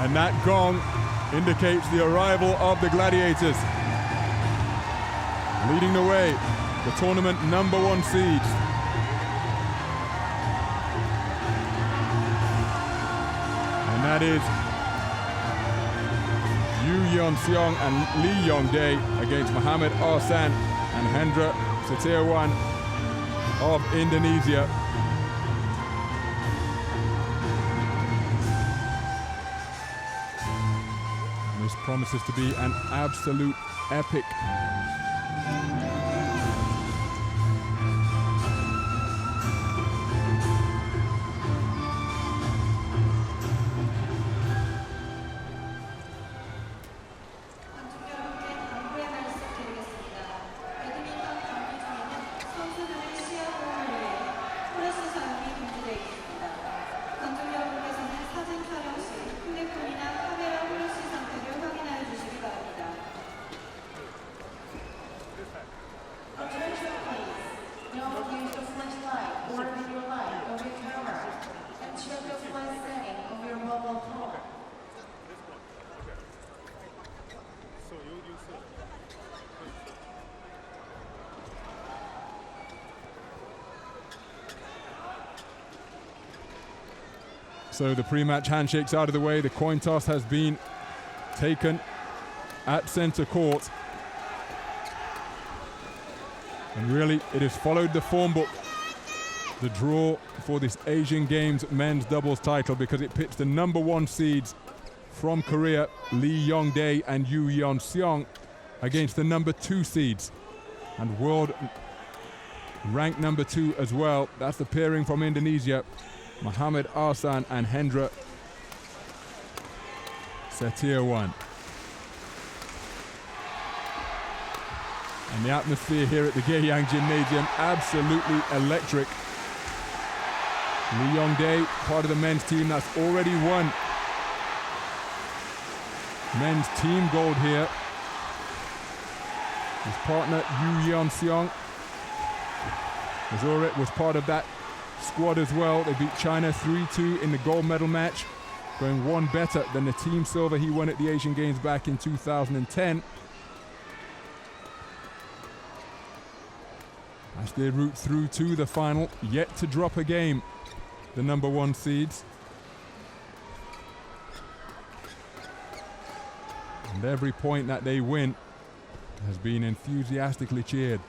And that gong indicates the arrival of the gladiators. Leading the way, the tournament #1 seeds. And that is YOO and Lee Yong-dae against M.AHSAN and H.SETIAWAN of Indonesia. This promises to be an absolute epic. So the pre-match handshakes out of the way. The coin toss has been taken at center court. And really, it has followed the form book, the draw for this Asian Games men's doubles title, because it pits the #1 seeds from Korea, Lee Yong-dae and Yoo Yeon-seong, against the #2 seeds and world ranked #2 as well. That's the pairing from Indonesia, M.AHSAN and H.SETIAWAN. And the atmosphere here at the Gaeyang Gymnasium, absolutely electric. Lee Yong-dae, part of the men's team that's already won men's team gold here. His partner, Yoo Yeon-seong, was part of that squad as well. They beat China 3-2 in the gold medal match, going one better than the team silver he won at the Asian Games back in 2010. As they route through to the final, yet to drop a game, the #1 seeds. And every point that they win has been enthusiastically cheered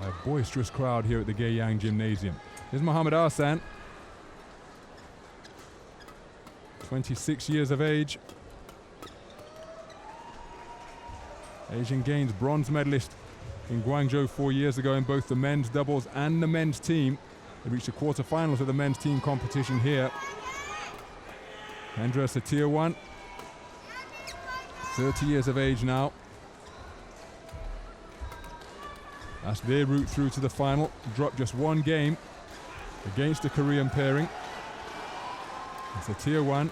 by a boisterous crowd here at the Gaeyang Gymnasium. Here's M.AHSAN, 26 years of age. Asian Games bronze medalist in Guangzhou 4 years ago in both the men's doubles and the men's team. They reached the quarterfinals of the men's team competition here. H.SETIAWAN, 30 years of age now. As they route through to the final, dropped just one game against the Korean pairing. H.SETIAWAN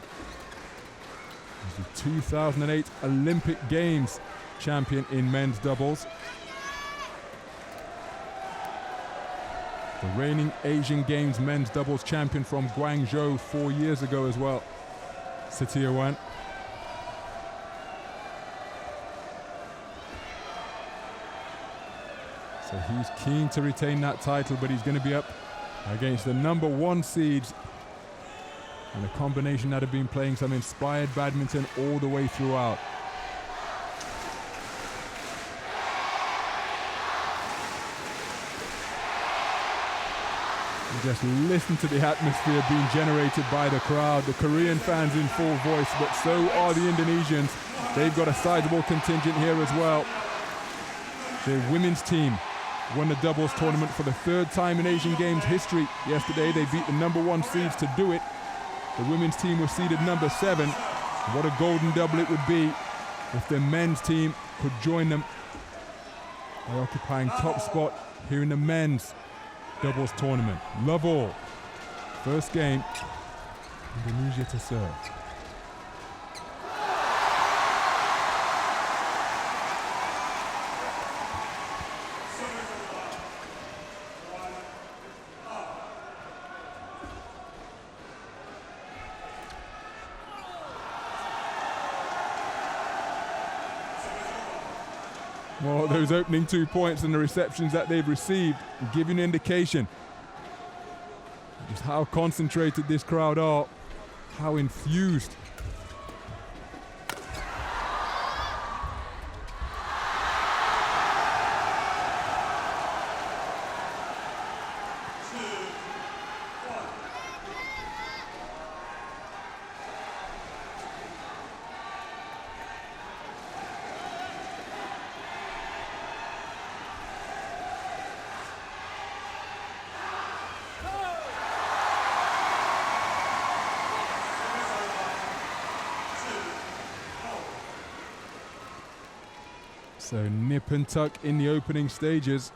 is the 2008 Olympic Games champion in men's doubles. The reigning Asian Games men's doubles champion from Guangzhou 4 years ago as well, H.SETIAWAN. So he's keen to retain that title, but he's going to be up against the #1 seeds and a combination that have been playing some inspired badminton all the way throughout. Just listen to the atmosphere being generated by the crowd. The Korean fans in full voice, but so are the Indonesians. They've got a sizable contingent here as well. Their women's team won the doubles tournament for the 3rd time in Asian Games history. Yesterday, they beat the #1 seeds to do it. The women's team was seeded #7. What a golden double it would be if the men's team could join them by occupying top spot here in the men's doubles tournament. Love all. First game, Indonesia to serve. Well, those opening 2 points and the receptions that they've received give you an indication just how concentrated this crowd are, how infused. So nip and tuck in the opening stages.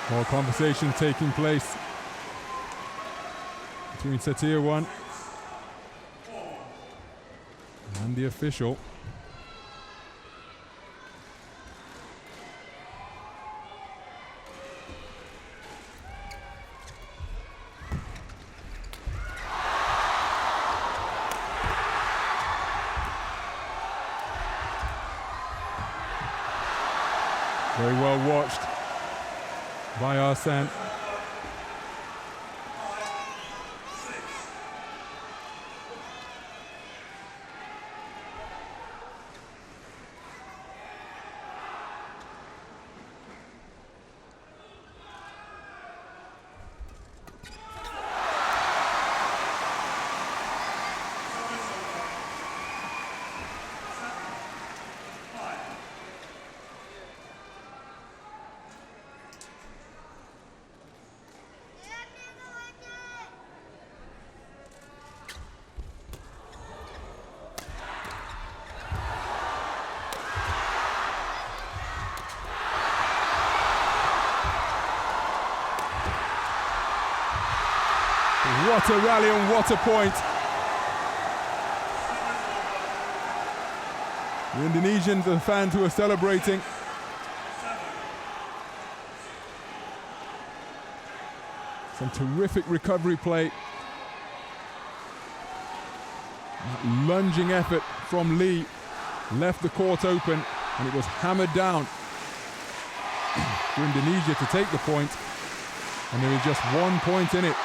More conversation taking place between H.SETIAWAN and the official. Very well watched by M.AHSAN. What a rally and what a point. The Indonesians, the fans who are celebrating. Some terrific recovery play. That lunging effort from Lee left the court open and it was hammered down for Indonesia to take the point, and there is just 1 point in it.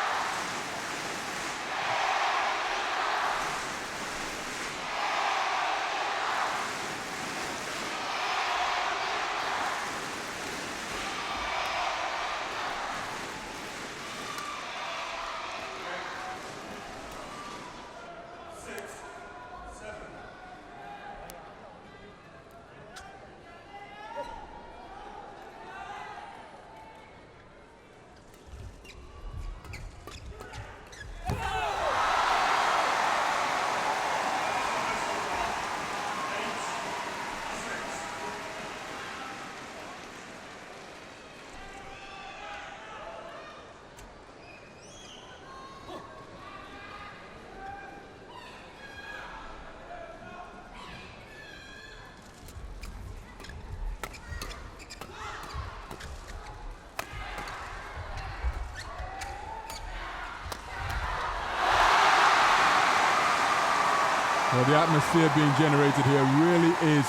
Well, the atmosphere being generated here really is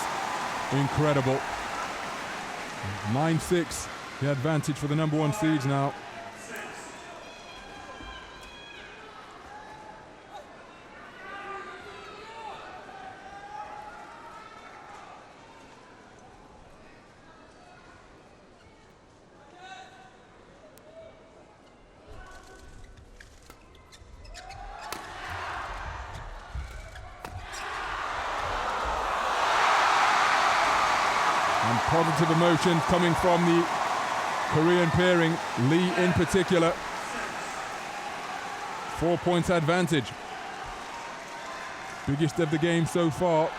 incredible. 9-6, the advantage for the number 1 seeds now. And positive emotions coming from the Korean pairing, Lee in particular. 4 points advantage. Biggest of the game so far.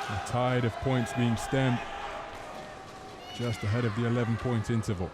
A tide of points being stemmed just ahead of the 11-point interval.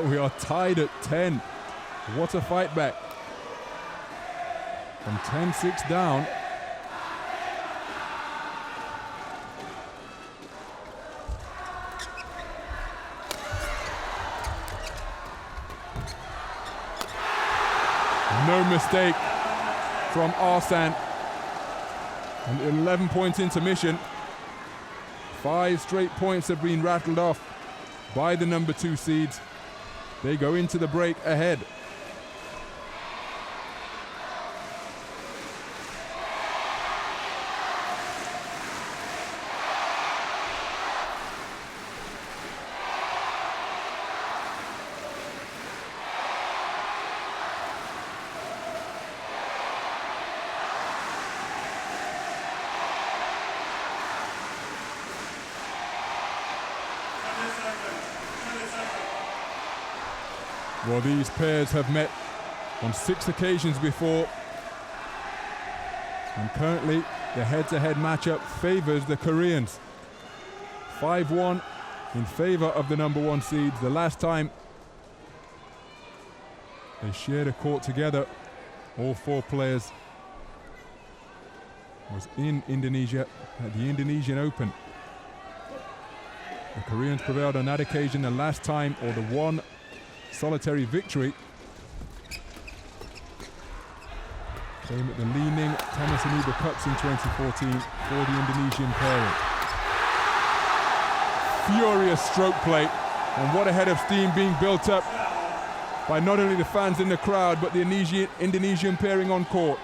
We are tied at 10. What a fight back. From 10-6 down. No mistake from M.AHSAN. An 11-point intermission. 5 straight points have been rattled off by the number 2 seeds. They go into the break ahead. Well, these pairs have met on 6 occasions before, and currently the head-to-head matchup favors the Koreans. 5-1 in favor of the number 1 seeds. The last time they shared a court together, all 4 players, was in Indonesia at the Indonesian Open. The Koreans prevailed on that occasion the last time, or the one solitary victory came at the Lee Ning Thomas and Uber Cups in 2014 for the Indonesian pairing. Furious stroke play, and what a head of steam being built up by not only the fans in the crowd but the Indonesian pairing on court.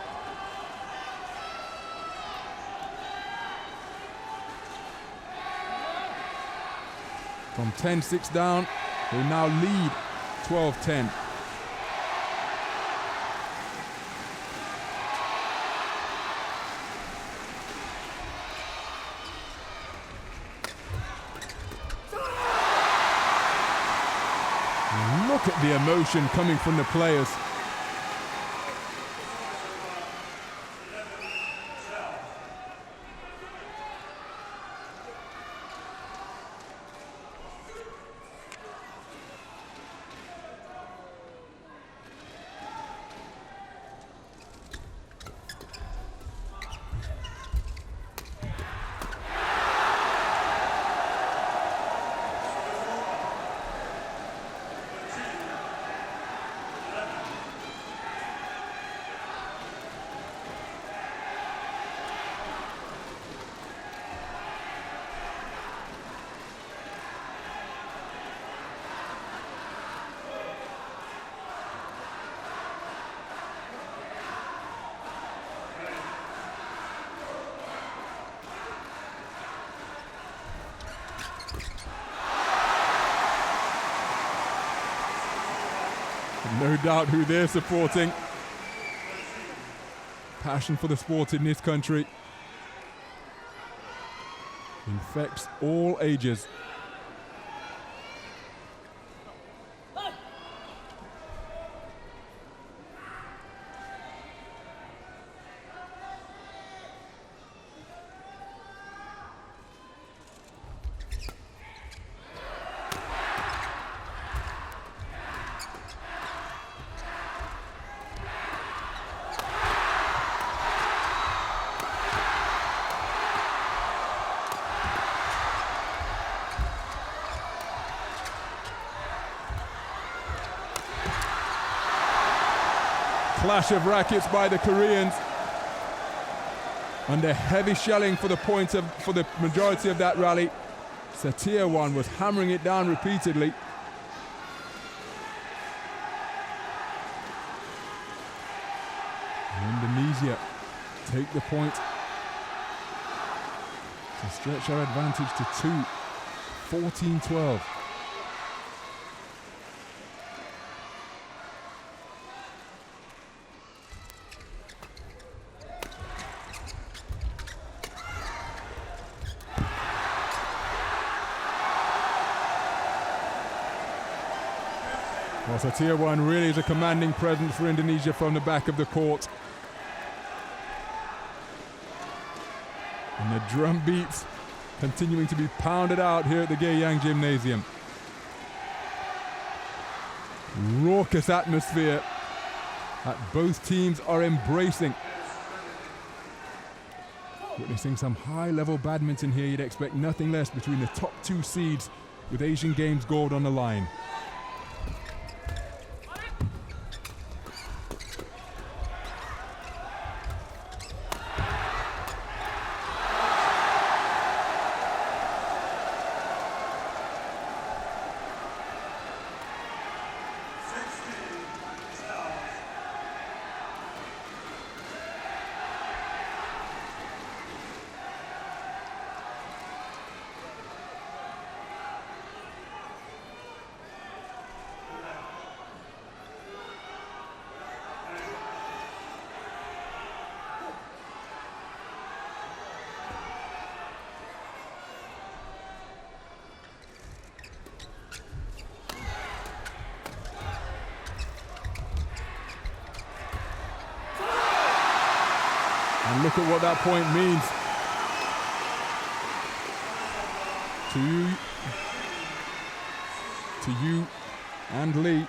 From 10-6 down, they now lead 12-10. Look at the emotion coming from the players. No doubt who they're supporting. Passion for the sport in this country infects all ages. Clash of rackets by the Koreans. Under heavy shelling for the majority of that rally. H.SETIAWAN was hammering it down repeatedly. Indonesia take the point to stretch our advantage to 2, 14-12. Well, H.SETIAWAN really is a commanding presence for Indonesia from the back of the court. And the drum beats continuing to be pounded out here at the Geyang Gymnasium. Raucous atmosphere that both teams are embracing. Witnessing some high-level badminton here, you'd expect nothing less between the top 2 seeds with Asian Games gold on the line. And look at what that point means to YOO and Lee.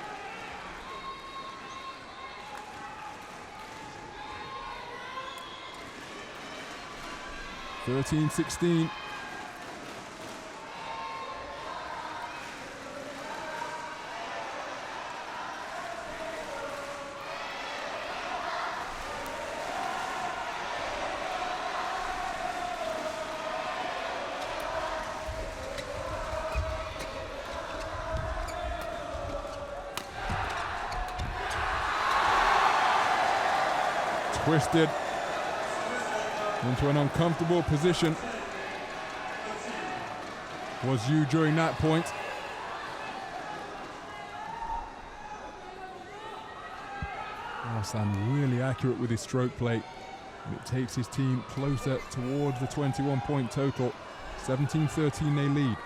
(13-16). Twisted into an uncomfortable position was YOO during that point. M.AHSAN really accurate with his stroke play, and it takes his team closer towards the 21-point total. 17-13 they lead.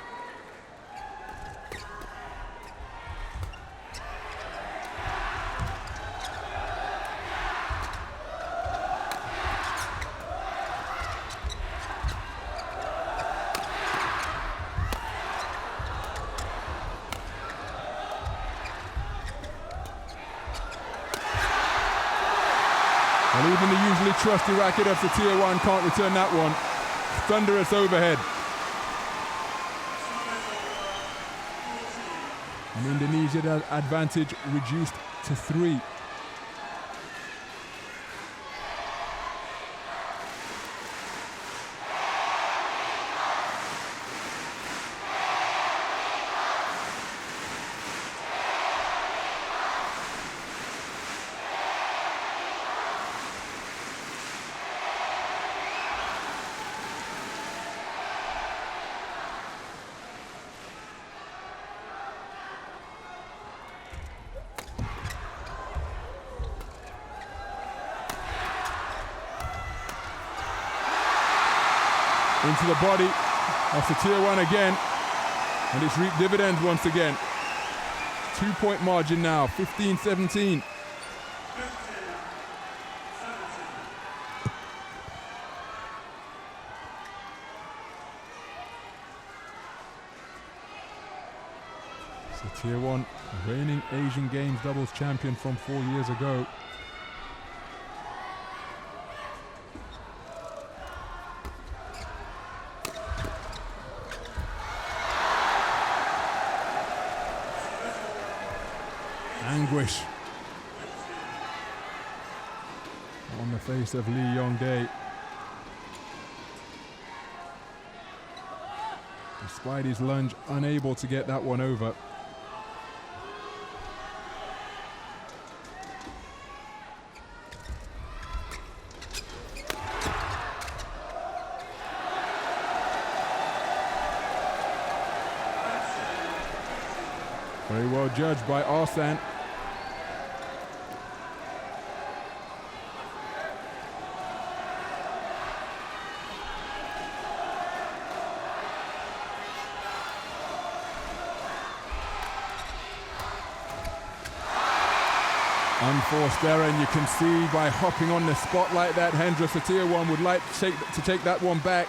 And even the usually trusty racket of H.SETIAWAN can't return that one. Thunderous overhead. And Indonesia's advantage reduced to 3. into the body of H.SETIAWAN again. And it's reaped dividends once again. 2-point margin now, 15-17. H.SETIAWAN, reigning Asian Games doubles champion from 4 years ago. Anguish on the face of Lee Yong-dae. Despite his lunge, unable to get that one over. Very well judged by M.AHSAN. Unforced error, and you can see by hopping on the spot like that, H.SETIAWAN would like to take that one back.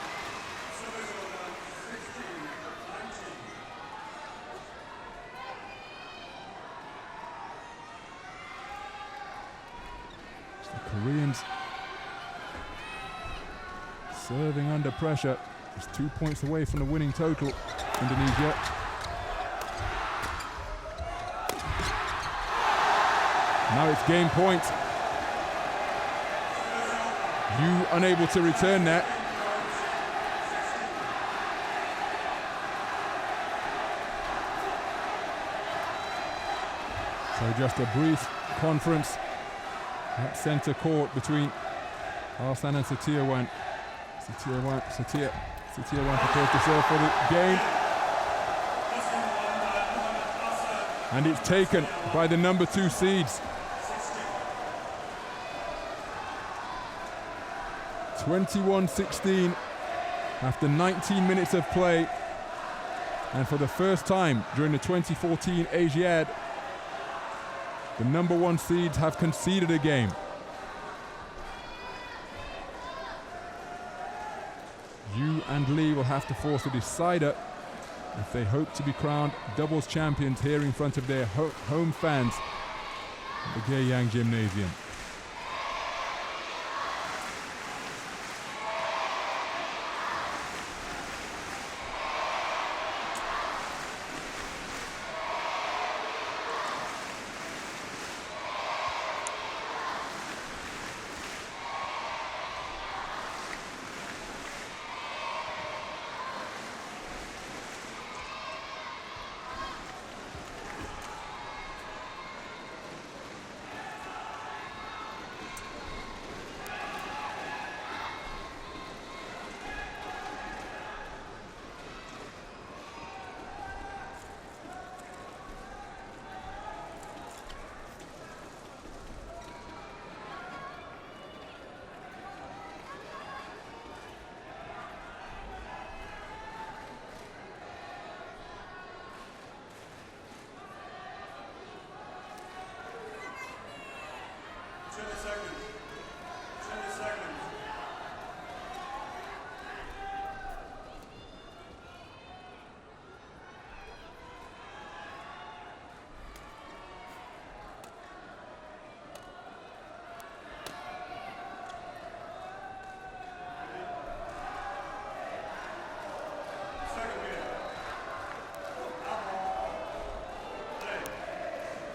The Koreans serving under pressure. It's 2 points away from the winning total, Indonesia. Now it's game point. YOO unable to return that. So just a brief conference at center court between M.AHSAN and H.SETIAWAN. H.SETIAWAN prepares to serve for the game. And it's taken by the number 2 seeds. 21-16 after 19 minutes of play, and for the first time during the 2014 Asiad, the number 1 seeds have conceded a game. YOO and Lee will have to force a decider if they hope to be crowned doubles champions here in front of their home fans at the Gaeyang Gymnasium.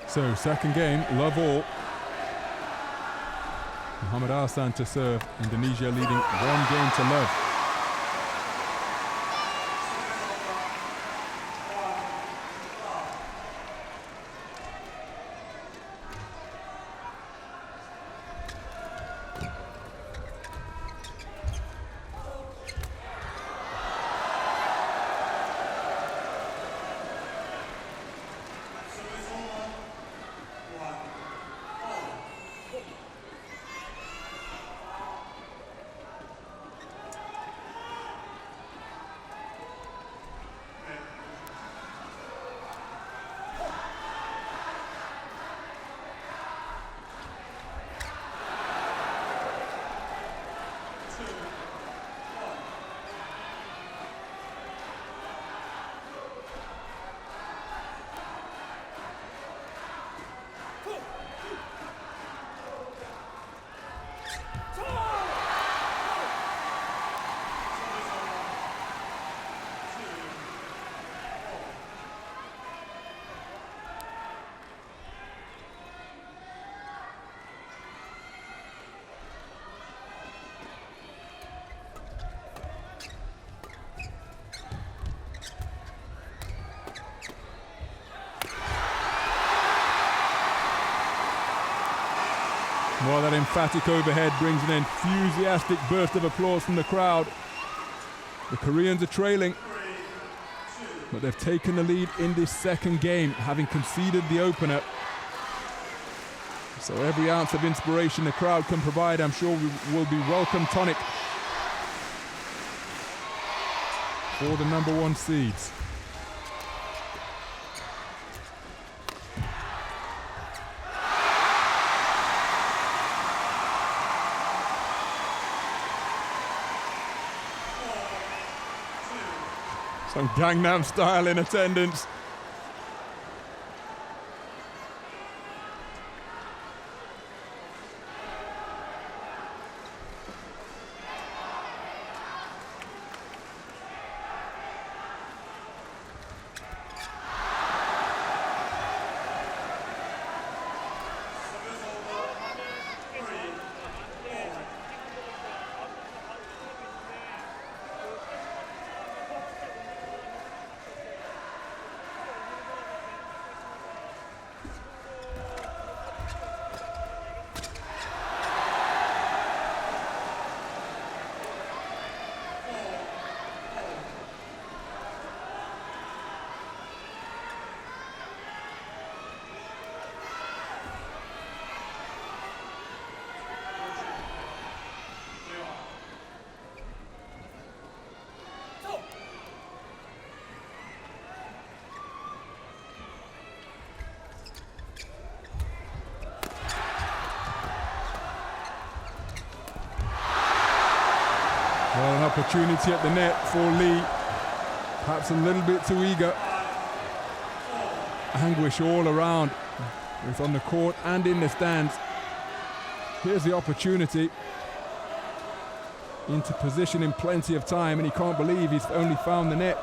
So second game, love all. M.AHSAN to serve. Indonesia leading 1 game to love. Well, that emphatic overhead brings an enthusiastic burst of applause from the crowd. The Koreans are trailing, but they've taken the lead in this second game, having conceded the opener. So every ounce of inspiration the crowd can provide, I'm sure, will be welcome tonic for the #1 seeds. Some Gangnam Style in attendance. Well, an opportunity at the net for Lee. Perhaps a little bit too eager. Anguish all around, both on the court and in the stands. Here's the opportunity. Into position in plenty of time, and he can't believe he's only found the net.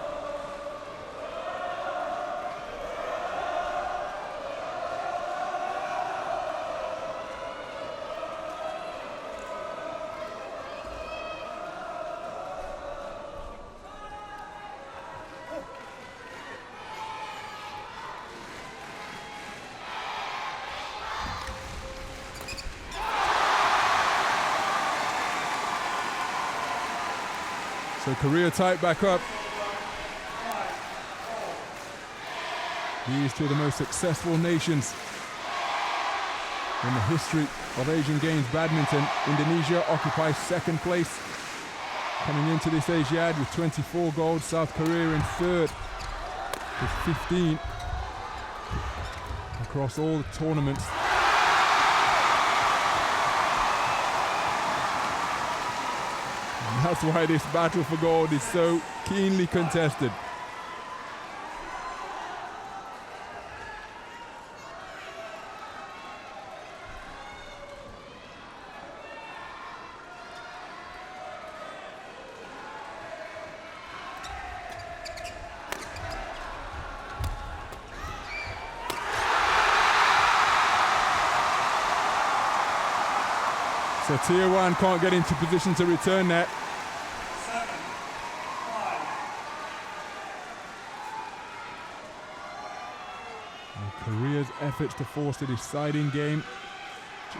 So Korea tight back up. These two are the most successful nations in the history of Asian Games badminton. Indonesia occupies second place coming into this Asiad with 24 gold. South Korea in third with 15 across all the tournaments. That's why this battle for gold is so keenly contested. H.SETIAWAN can't get into position to return that. Korea's efforts to force a deciding game,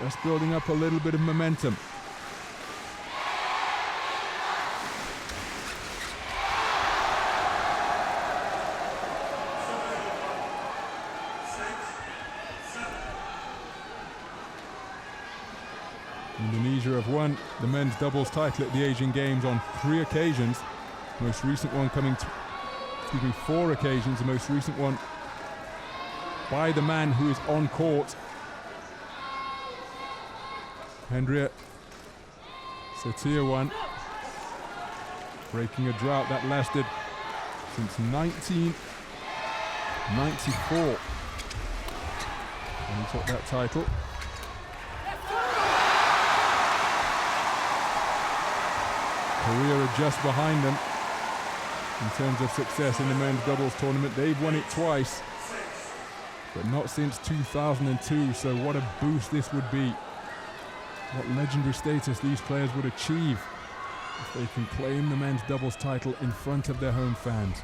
just building up a little bit of momentum. Indonesia have won the men's doubles title at the Asian Games on 3 occasions. Most recent one coming, 4 occasions, the most recent one by the man who is on court. H.SETIAWAN breaking a drought that lasted since 1994 when he took that title. Korea are just behind them in terms of success in the men's doubles tournament. They've won it twice, but not since 2002, so what a boost this would be. What legendary status these players would achieve if they can claim the men's doubles title in front of their home fans.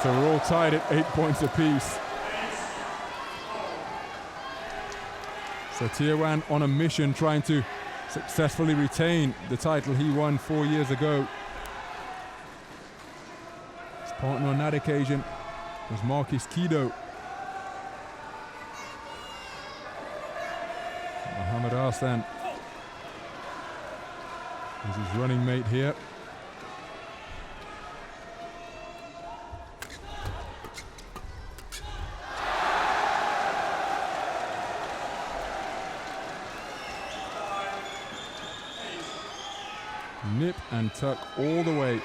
So we're all tied at 8 points apiece. H.SETIAWAN on a mission trying to successfully retain the title he won 4 years ago. His partner on that occasion was Marcus Kido. M.AHSAN is his running mate here. Nip and tuck all the way.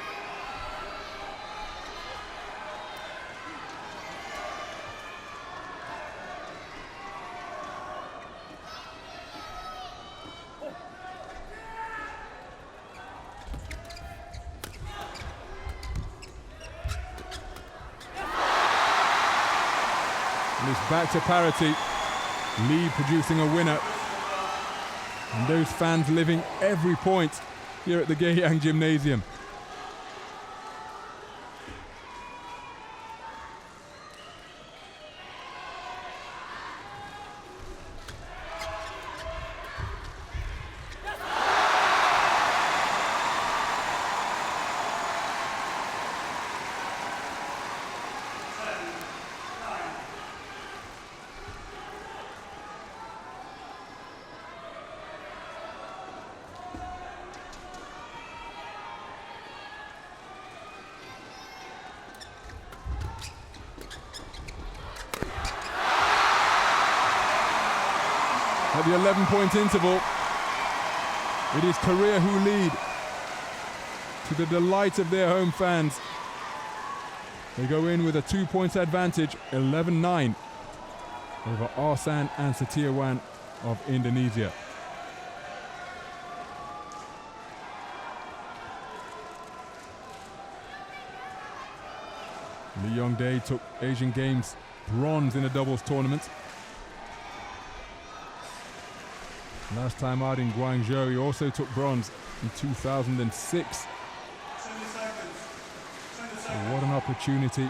And it's back to parity. Lee producing a winner. And those fans living every point here at the Gaeyang Gymnasium. At the 11-point interval, it is Korea who lead, to the delight of their home fans. They go in with a 2-point advantage, 11-9, over M.AHSAN and H.SETIAWAN of Indonesia. Lee Yong-dae took Asian Games bronze in a doubles tournament. Last time out in Guangzhou, he also took bronze in 2006. So what an opportunity.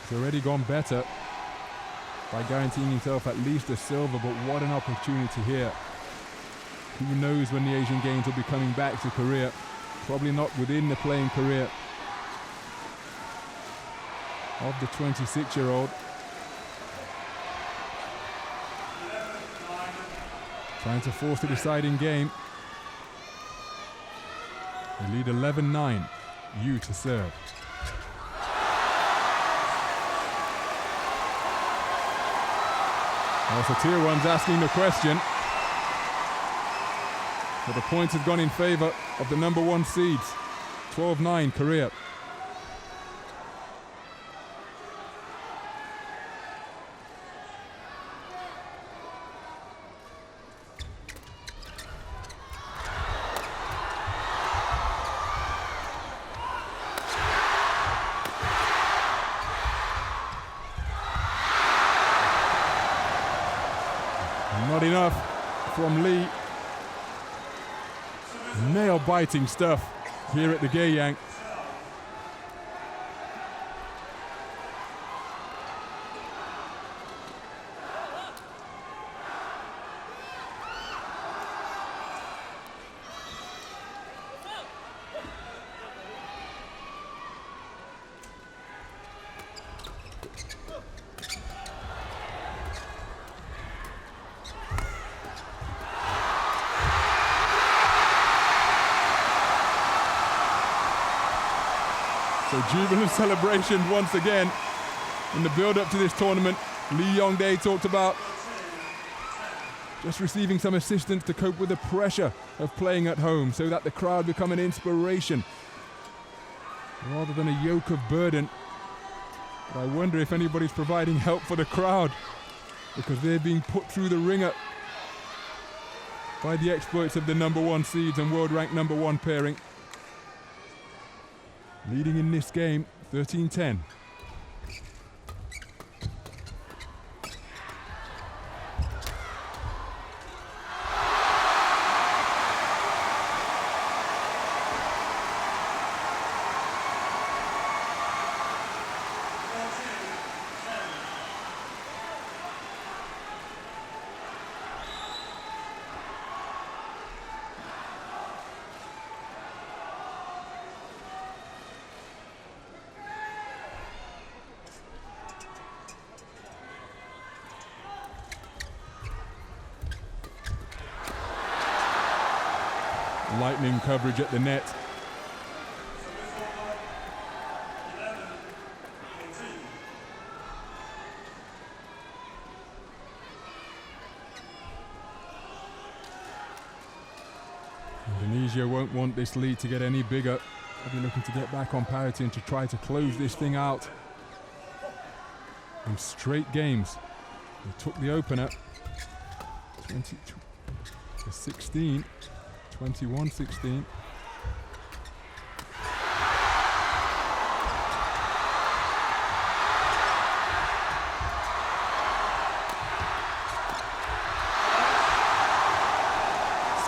He's already gone better by guaranteeing himself at least a silver, but what an opportunity here. Who knows when the Asian Games will be coming back to Korea? Probably not within the playing career of the 26-year-old. Trying to force the deciding game. They lead 11-9. YOO to serve. H.SETIAWAN's asking the question. But the points have gone in favor of the number 1 seeds. 12-9 Korea. Not enough from Lee. Nail-biting stuff here at the Gaeyang. So jubilant celebration once again in the build-up to this tournament. Lee Yong-dae talked about just receiving some assistance to cope with the pressure of playing at home so that the crowd become an inspiration rather than a yoke of burden. But I wonder if anybody's providing help for the crowd because they're being put through the ringer by the exploits of the number 1 seeds and world-ranked number 1 pairing. Leading in this game, 13-10. lightning coverage at the net. Indonesia won't want this lead to get any bigger. They'll be looking to get back on parity and to try to close this thing out in straight games. They took the opener 16, 21-16.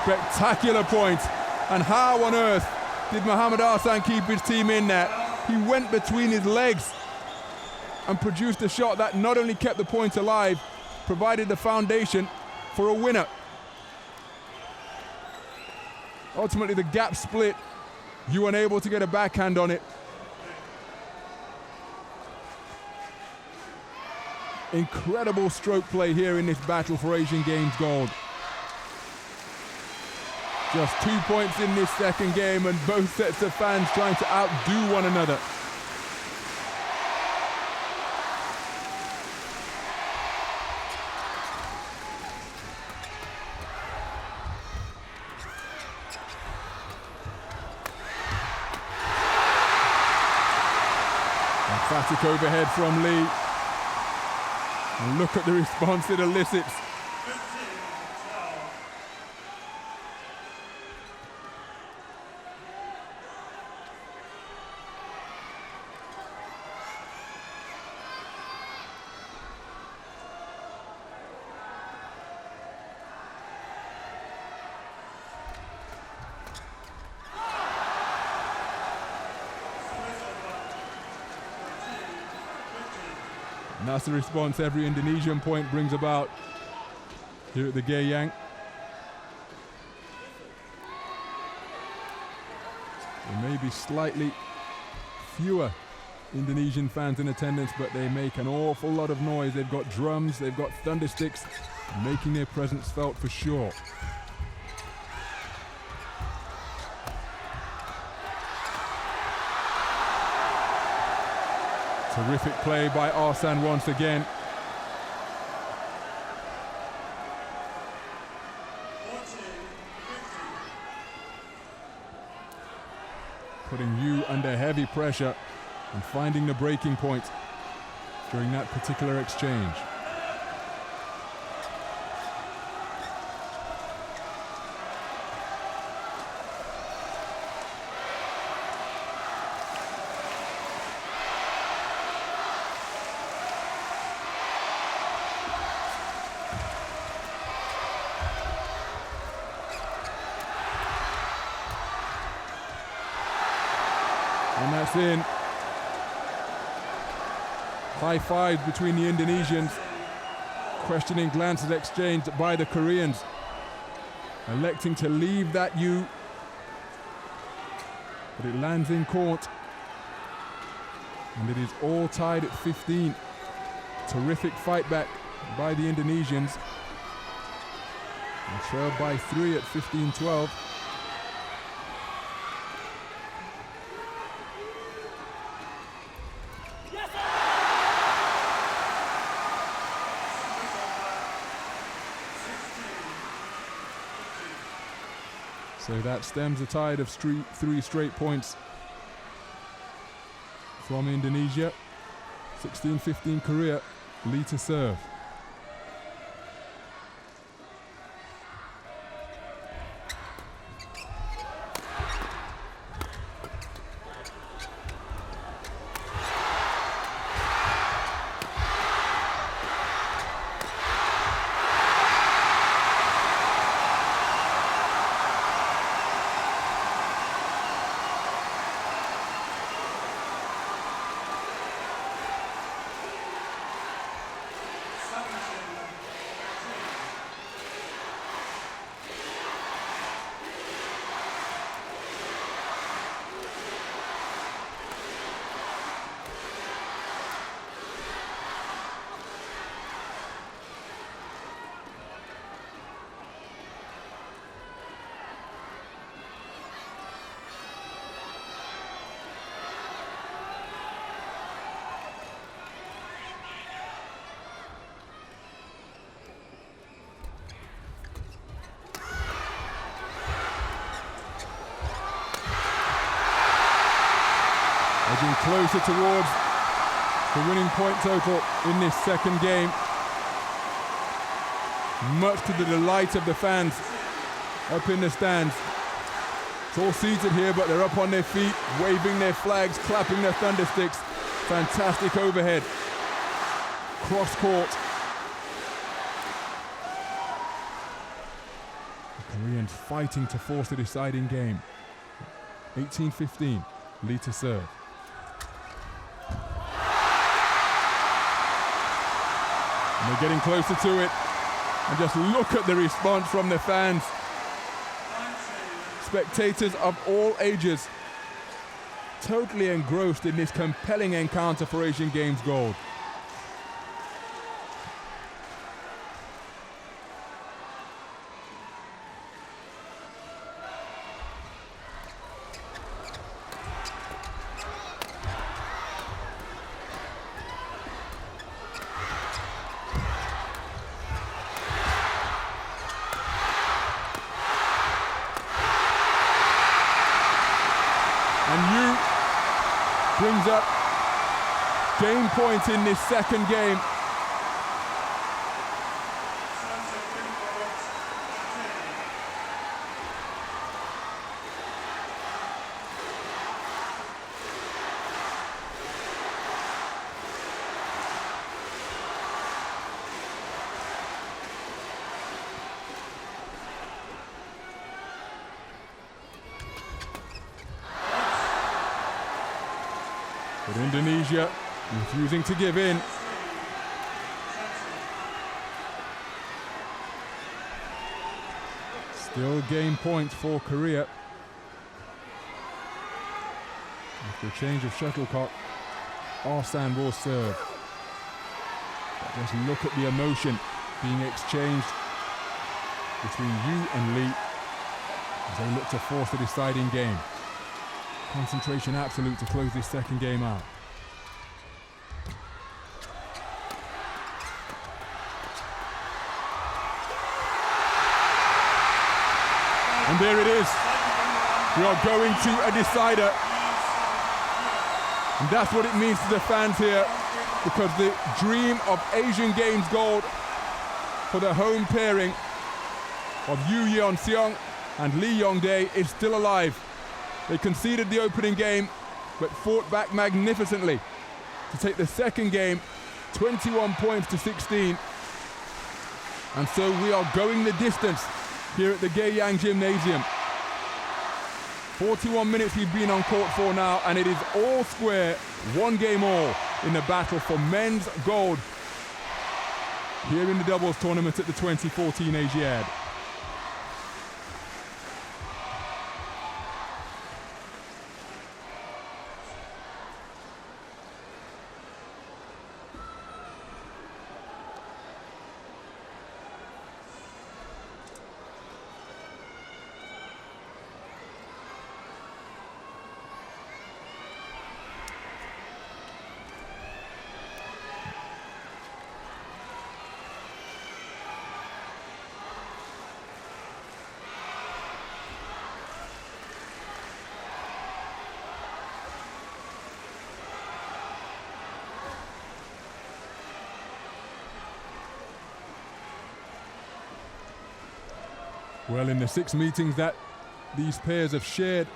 Spectacular point. And how on earth did M.AHSAN keep his team in there? He went between his legs and produced a shot that not only kept the point alive, provided the foundation for a winner. Ultimately, the gap split. YOO unable to get a backhand on it. Incredible stroke play here in this battle for Asian Games gold. Just 2 points in this second game, and both sets of fans trying to outdo one another. Emphatic overhead from Lee. And look at the response it elicits. And that's the response every Indonesian point brings about here at the Geyang. There may be slightly fewer Indonesian fans in attendance, but they make an awful lot of noise. They've got drums, they've got thunder sticks, making their presence felt for sure. Terrific play by M.AHSAN once again. Putting YOO under heavy pressure and finding the breaking point during that particular exchange. And that's in. High fives between the Indonesians. Questioning glances exchanged by the Koreans. Electing to leave that YOO. But it lands in court. And it is all tied at 15. Terrific fight back by the Indonesians. And trailed by 3 at 15-12. So that stems a tide of 3 straight points from Indonesia. 16-15 Korea, lead to serve. Edging closer towards the winning point total in this second game. Much to the delight of the fans up in the stands. It's all seated here, but they're up on their feet, waving their flags, clapping their thunder sticks. Fantastic overhead. Cross court. The Koreans fighting to force the deciding game. 18-15, lead to serve. And they're getting closer to it. And just look at the response from the fans. Spectators of all ages totally engrossed in this compelling encounter for Asian Games gold. And YOO brings up game point in this second game. But Indonesia refusing to give in. Still game point for Korea. After a change of shuttlecock, M.AHSAN will serve. But just look at the emotion being exchanged between YOO and Lee as they look to force the deciding game. Concentration absolute to close this second game out. And there it is. We are going to a decider. And that's what it means to the fans here, because the dream of Asian Games gold for the home pairing of Yoo Yeon-seong and Lee Yong-dae is still alive. They conceded the opening game, but fought back magnificently to take the second game, 21 points to 16. And so we are going the distance here at the Gaeyang Gymnasium. 41 minutes we've been on court for now, and it is all square, one game all in the battle for men's gold here in the doubles tournament at the 2014 Asiad. Well, in the 6 meetings that these pairs have shared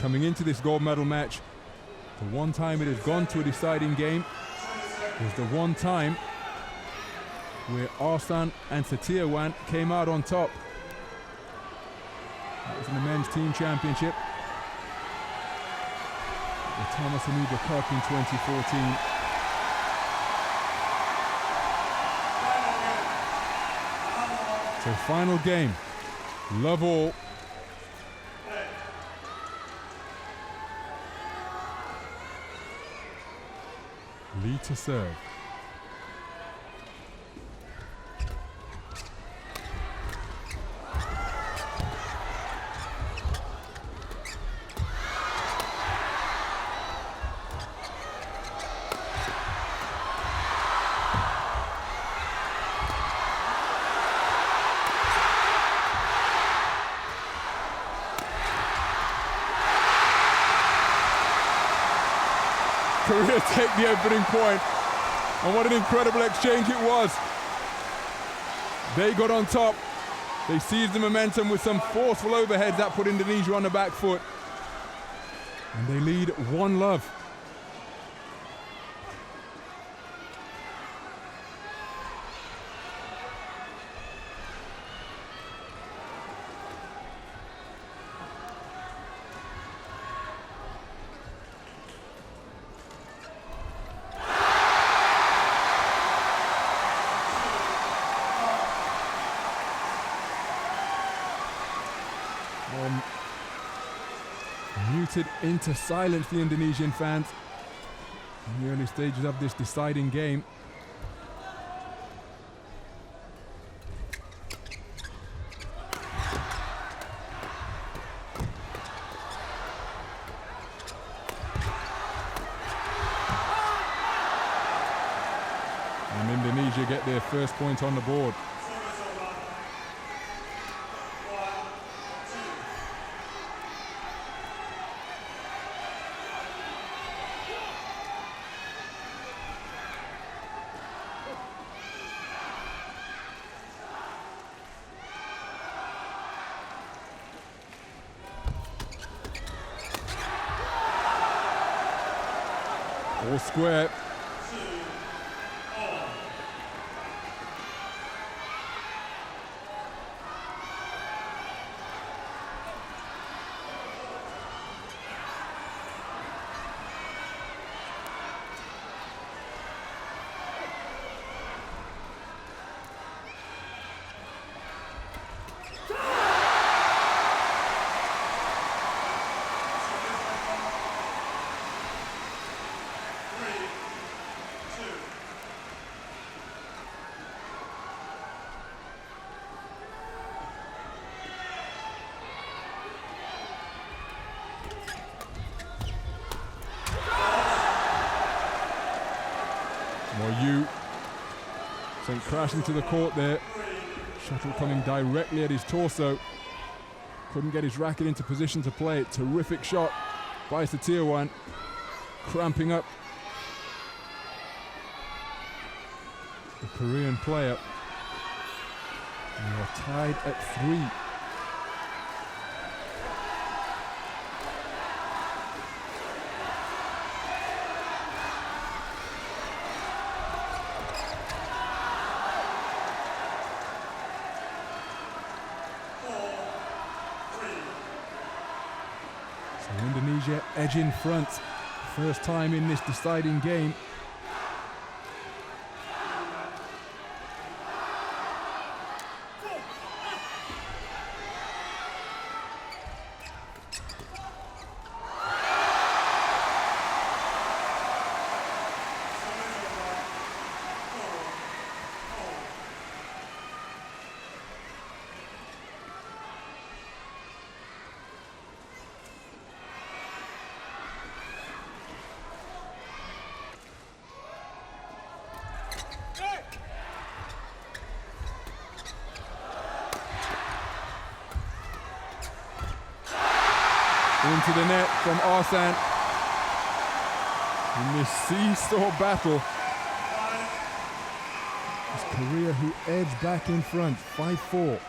coming into this gold medal match, the one time it has gone to a deciding game was the one time where M.AHSAN and H.SETIAWAN came out on top. That was in the men's team championship, the Thomas Anuba Cup in 2014. So final game, love all. Lee to serve. Korea take the opening point. And what an incredible exchange it was. They got on top. They seized the momentum with some forceful overheads that put Indonesia on the back foot. And they lead 1-0. Muted into silence the Indonesian fans in the early stages of this deciding game. And Indonesia get their first point on the board. All square. YOO sent crashing to the court there. Shuttle coming directly at his torso. Couldn't get his racket into position to play it. Terrific shot by H.SETIAWAN. Cramping up the Korean player. And we're tied at 3. Indonesia edge in front. First time in this deciding game. Into the net from M.AHSAN. In this seesaw battle, it's Korea who edged back in front, 5-4.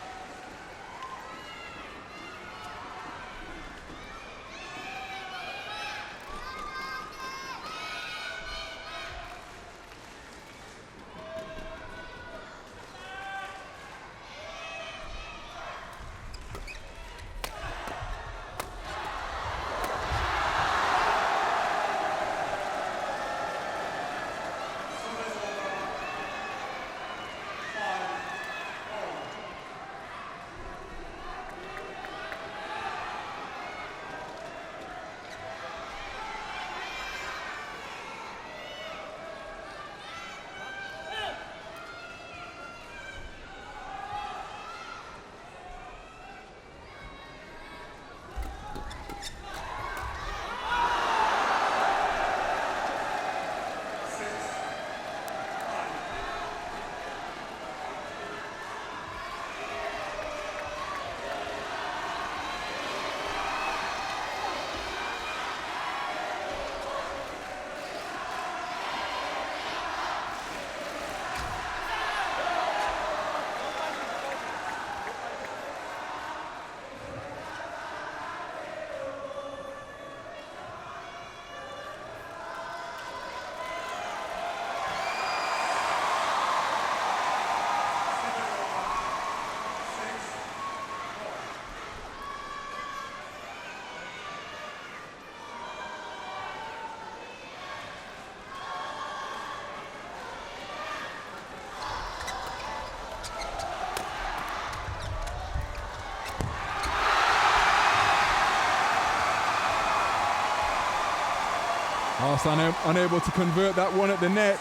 M.AHSAN unable to convert that one at the net.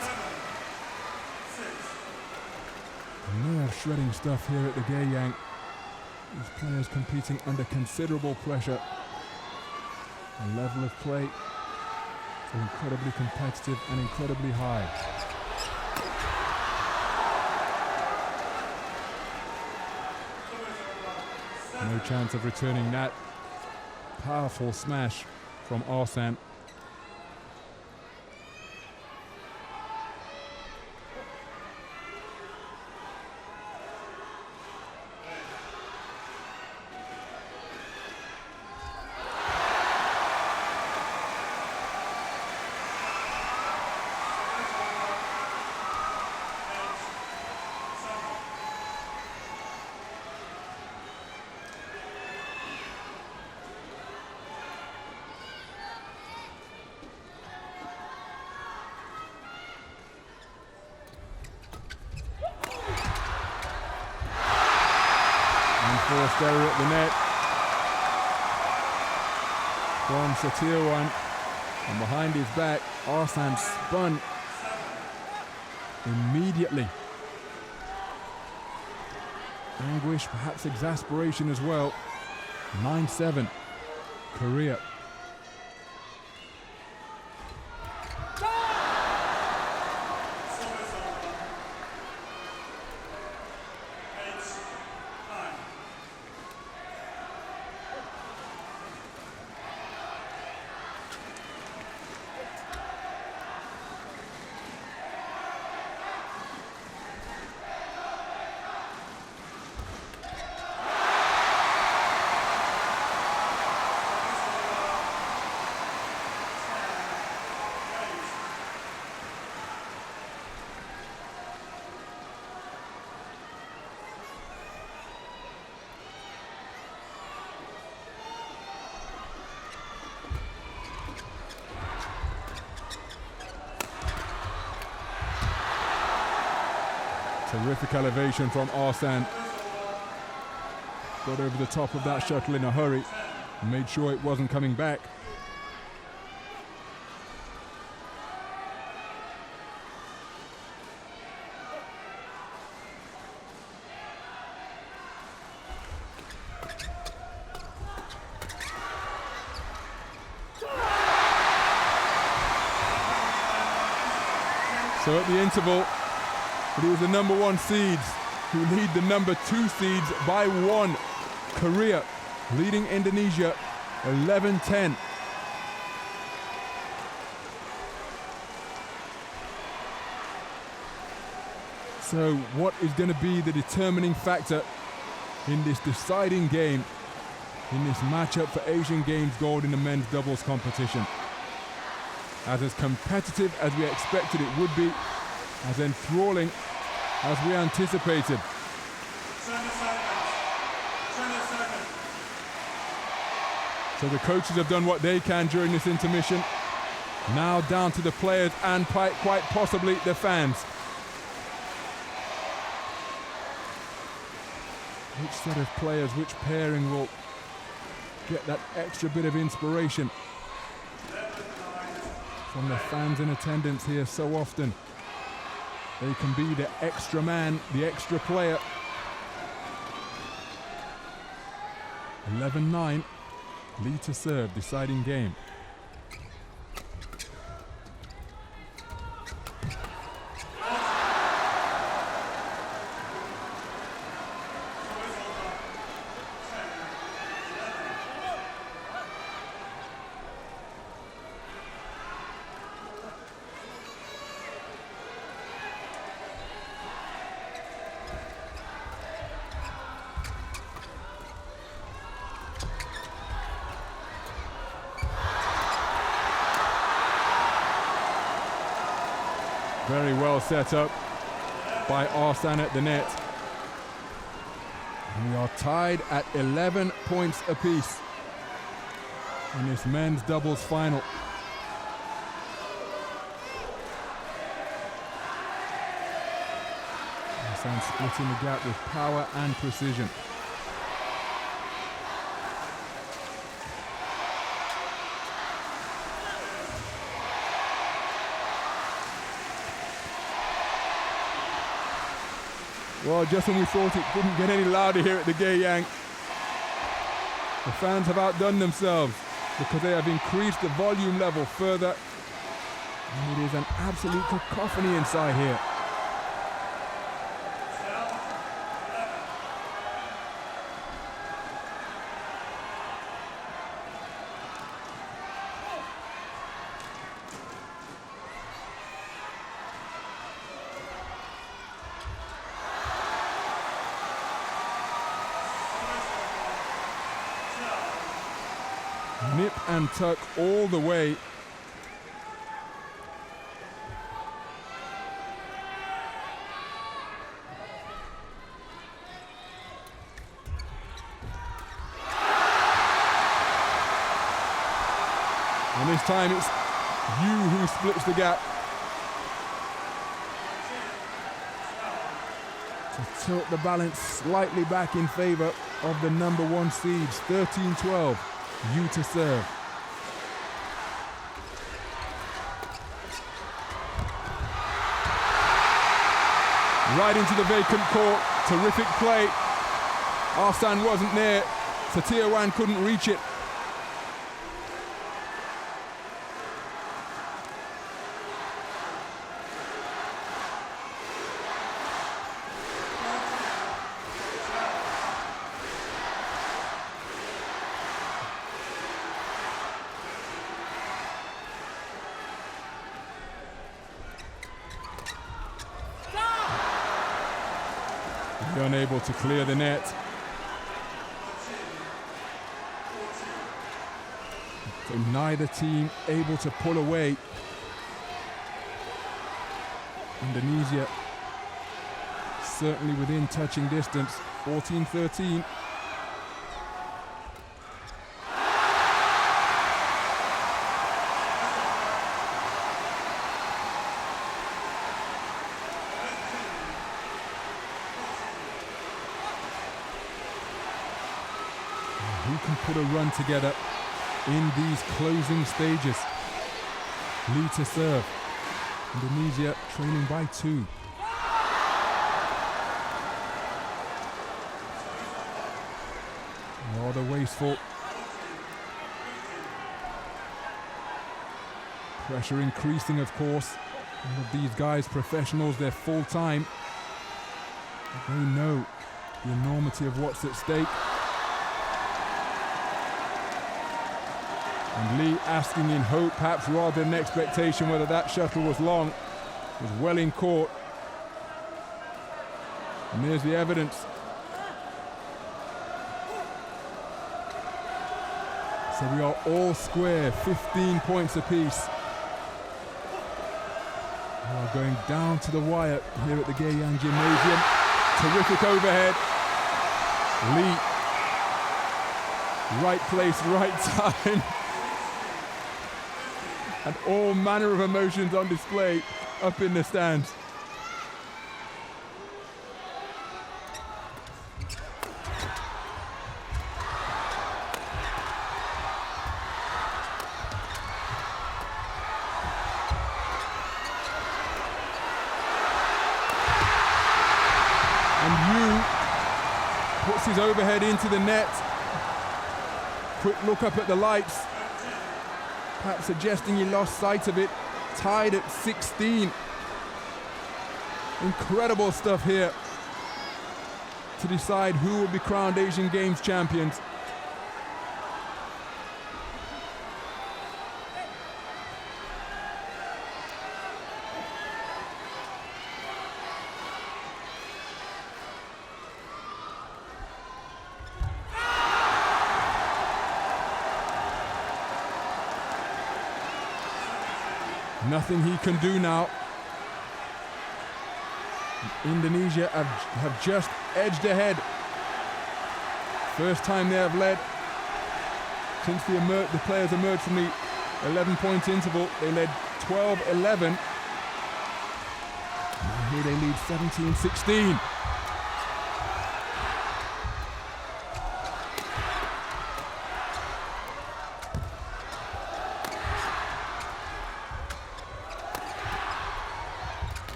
And they are shredding stuff here at the Gaeyang. These players competing under considerable pressure. The level of play is incredibly competitive and incredibly high. No chance of returning that. Powerful smash from M.AHSAN. Forced error at the net from H.SETIAWAN, and behind his back M.AHSAN spun immediately. Anguish, perhaps exasperation as well. 9-7 Korea. Terrific elevation from M.AHSAN. Got over the top of that shuttle in a hurry and made sure it wasn't coming back. So at the interval, it was the number 1 seeds who lead the number 2 seeds by 1. Korea leading Indonesia 11-10. So what is going to be the determining factor in this deciding game, in this matchup for Asian Games gold in the men's doubles competition? As competitive as we expected it would be, as enthralling as we anticipated. So the coaches have done what they can during this intermission. Now down to the players and quite possibly the fans. Which set of players, which pairing will get that extra bit of inspiration from the fans in attendance here so often? They can be the extra man, the extra player. 11-9, lead to serve, deciding game. Very well set up by M.AHSAN at the net. And we are tied at 11 points apiece in this men's doubles final. M.AHSAN splitting the gap with power and precision. Well, just when we thought it couldn't get any louder here at the Gayang, the fans have outdone themselves because they have increased the volume level further. And it is an absolute cacophony inside here. Nip and tuck all the way. And this time it's YOO who splits the gap. To tilt the balance slightly back in favor of the number 1 seeds, 13-12. YOO to serve. Right into the vacant court. Terrific play. M.AHSAN wasn't there. H.SETIAWAN couldn't reach it. Unable to clear the net. So neither team able to pull away. Indonesia certainly within touching distance, 14-13. Who can put a run together in these closing stages? Lee to serve. Indonesia trailing by 2. Rather wasteful. Pressure increasing, of course. All of these guys, professionals, they're full time. They know the enormity of what's at stake. And Lee asking in hope, perhaps rather than expectation, whether that shuttle was long. Was well in court. And there's the evidence. So we are all square, 15 points apiece. We are going down to the wire here at the Gayang Gymnasium. Terrific overhead. Lee. Right place, right time. And all manner of emotions on display up in the stands. And YOO puts his overhead into the net. Quick look up at the lights. Perhaps suggesting he lost sight of it. Tied at 16. Incredible stuff here to decide who will be crowned Asian Games champions. Nothing he can do now. Indonesia have just edged ahead. First time they have led since the players emerged from the 11-point interval. They led 12-11. Here they lead 17-16.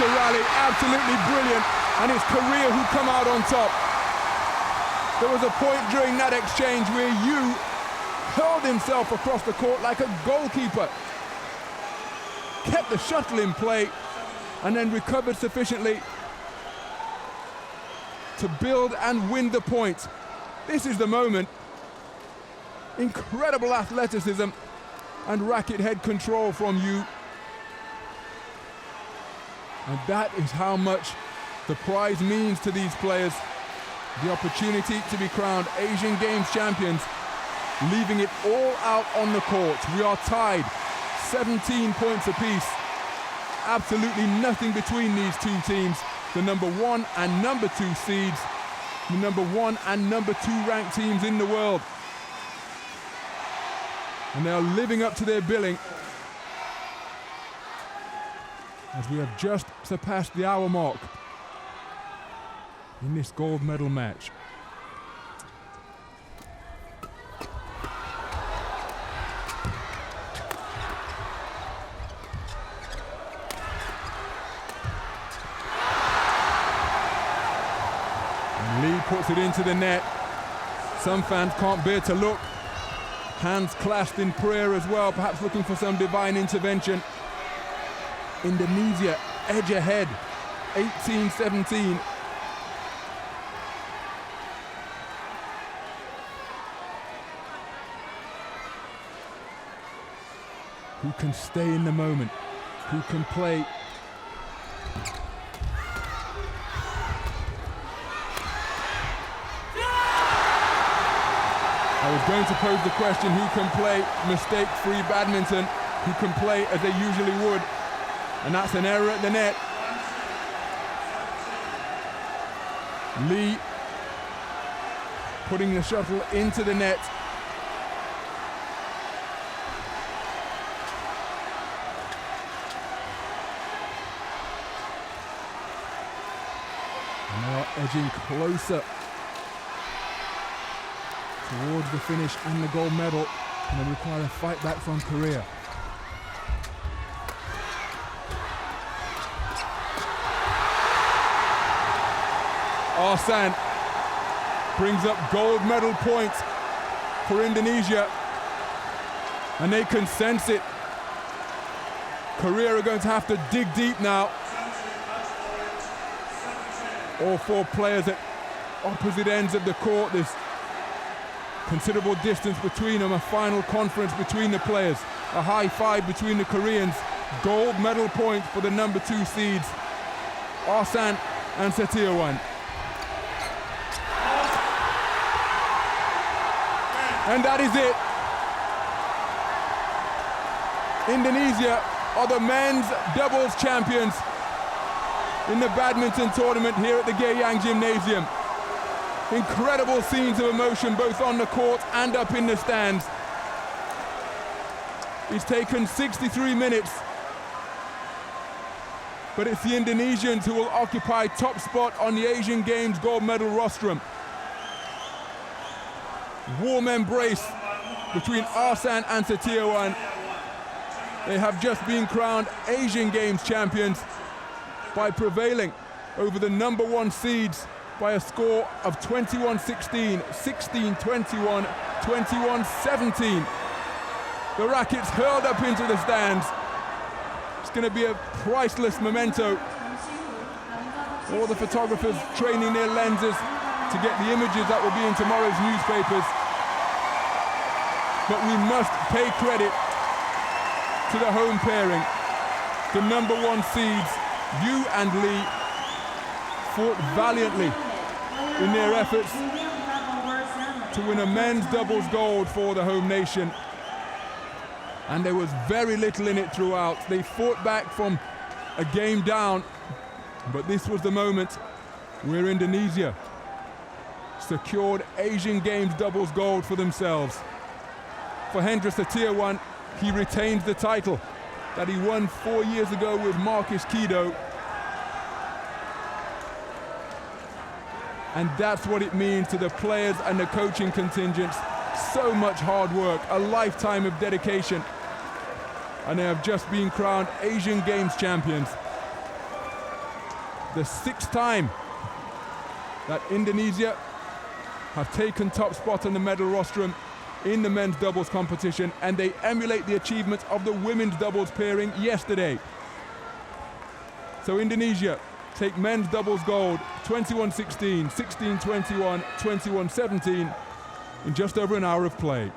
to rally, absolutely brilliant, and it's Korea who come out on top. There was a point during that exchange where YOO hurled himself across the court like a goalkeeper, kept the shuttle in play, and then recovered sufficiently to build and win the point. This is the moment. Incredible athleticism and racket head control from YOO. And that is how much the prize means to these players. The opportunity to be crowned Asian Games champions, leaving it all out on the court. We are tied, 17 points apiece. Absolutely nothing between these two teams. The number 1 and number 2 seeds, the number 1 and number 2 ranked teams in the world. And they are living up to their billing as we have just surpassed the hour mark in this gold medal match. And Lee puts it into the net. Some fans can't bear to look. Hands clasped in prayer as well, perhaps looking for some divine intervention. Indonesia edge ahead, 18-17. Who can stay in the moment? Who can play? I was going to pose the question, who can play mistake-free badminton? Who can play as they usually would? And that's an error at the net. Lee putting the shuttle into the net. And they are edging closer towards the finish and the gold medal, and they require a fight back from Korea. M.AHSAN brings up gold medal points for Indonesia, and they can sense it. Korea are going to have to dig deep now. All 4 players at opposite ends of the court. There's considerable distance between them, a final conference between the players, a high five between the Koreans. Gold medal point for the number 2 seeds, M.AHSAN and H.SETIAWAN. And that is it. Indonesia are the men's doubles champions in the badminton tournament here at the Geyang Gymnasium. Incredible scenes of emotion both on the court and up in the stands. It's taken 63 minutes, but it's the Indonesians who will occupy top spot on the Asian Games gold medal rostrum. Warm embrace between M.AHSAN and H.SETIAWAN. They have just been crowned Asian Games champions by prevailing over the number 1 seeds by a score of 21-16, 16-21, 21-17. The rackets hurled up into the stands. It's going to be a priceless memento. All the photographers training their lenses to get the images that will be in tomorrow's newspapers. But we must pay credit to the home pairing. The number 1 seeds, YOO and Lee, fought valiantly in their efforts to win a men's doubles gold for the home nation. And there was very little in it throughout. They fought back from a game down, but this was the moment where Indonesia secured Asian Games doubles gold for themselves. For H.SETIAWAN, he retains the title that he won 4 years ago with Marcus Kido. And that's what it means to the players and the coaching contingents. So much hard work, a lifetime of dedication. And they have just been crowned Asian Games champions. the 6th time that Indonesia have taken top spot on the medal rostrum in the men's doubles competition, and they emulate the achievements of the women's doubles pairing yesterday. So Indonesia take men's doubles gold 21-16, 16-21, 21-17 in just over an hour of play.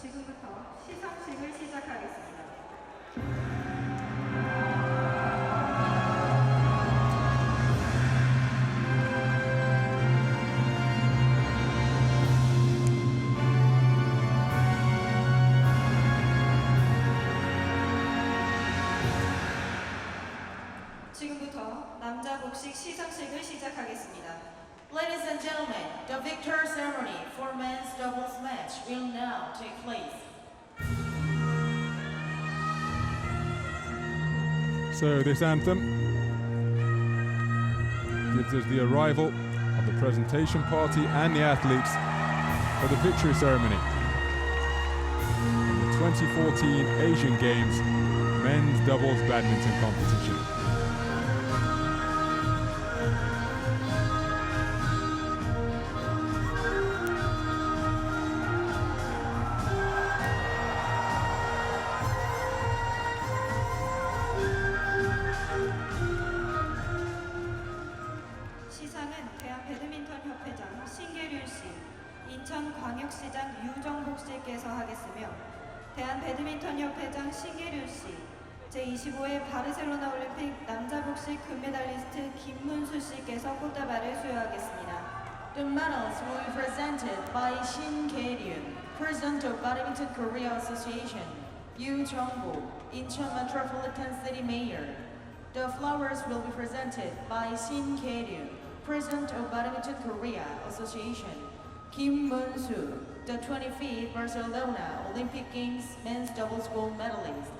지금부터 시상식을 시작하겠습니다. 지금부터 남자 복식 시상식을 시작하겠습니다. Ladies and gentlemen, the victory ceremony for men's doubles match will now take place. So this anthem gives us the arrival of the presentation party and the athletes for the victory ceremony in the 2014 Asian Games men's doubles badminton competition. 시상은 대한배드민턴협회장 신계륜 씨, 인천광역시장 유정복 씨께서 하겠으며 대한배드민턴협회장 신계륜 씨, 제25회 바르셀로나 올림픽 남자 복식 금메달리스트 김문수 씨께서 꽃다발을 수여하겠습니다. The medals will be presented by Shin Kye-ryun, President of Badminton Korea Association, Yoo Jong-bo, Incheon Metropolitan City Mayor. The flowers will be presented by Shin Kye-ryun, President of Badminton Korea Association, Kim Moon-soo, the 25th Barcelona Olympic Games men's doubles gold medalist.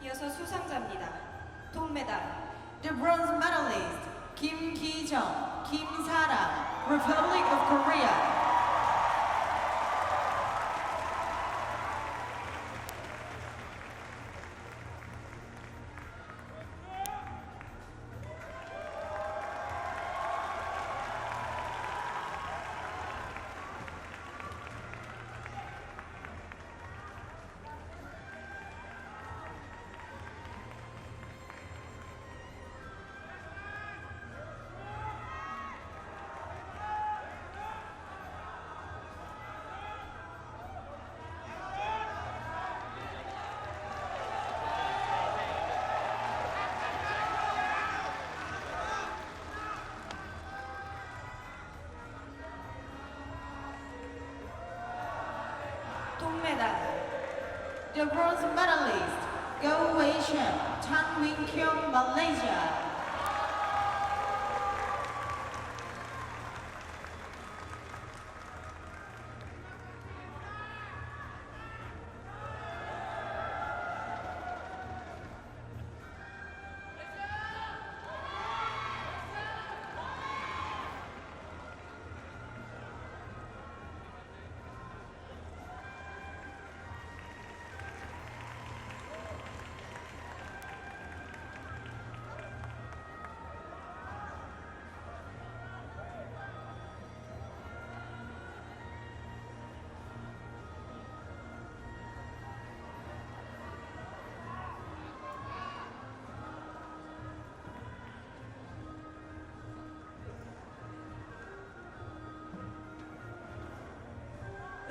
이어서 수상자입니다. 동메달 The bronze medalist, Kim Ki-jung, Kim Sara, Republic of Korea. 동메달 The bronze medalist, Go Wei-shen, Tan Wing-kyung, Malaysia.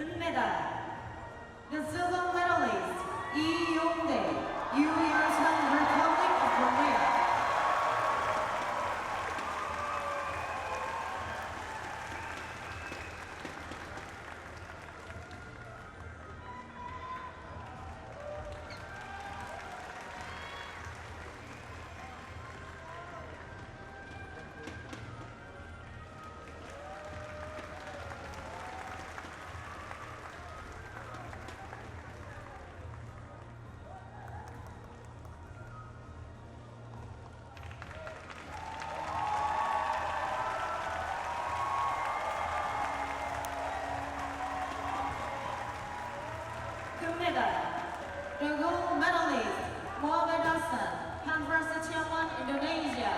은메달 The silver medalist, Lee Yong-dae, M.AHSAN, Republic of Korea. 금메달 The gold medalist, M.AHSAN, H.SETIAWAN, Indonesia.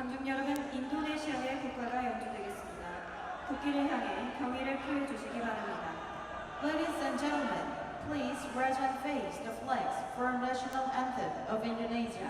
관중 여러분, 인도네시아의 국가가 연주되겠습니다. 국기를 향해 경의를 표해주시기 바랍니다. Ladies and gentlemen, please rise and face the flags for national anthem of Indonesia.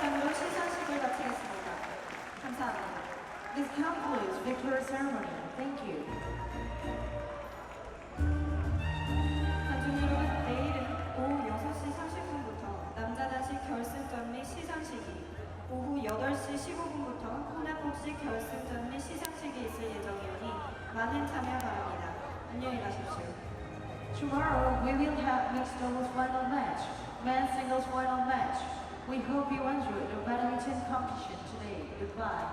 이상으로 시상식을 마치겠습니다. 감사합니다. This concludes victory ceremony. Thank you. 관중 여러분, 내일은 오후 6시 30분부터 남자 단식 결승전 및 시상식이, 오후 8시 15분부터 혼합복식 결승전 및 시상식이 있을 예정이오니 많은 참여 바랍니다. 안녕히 가십시오. Tomorrow we will have mixed doubles final match, men's singles final match. We hope you enjoyed the badminton competition today. Goodbye.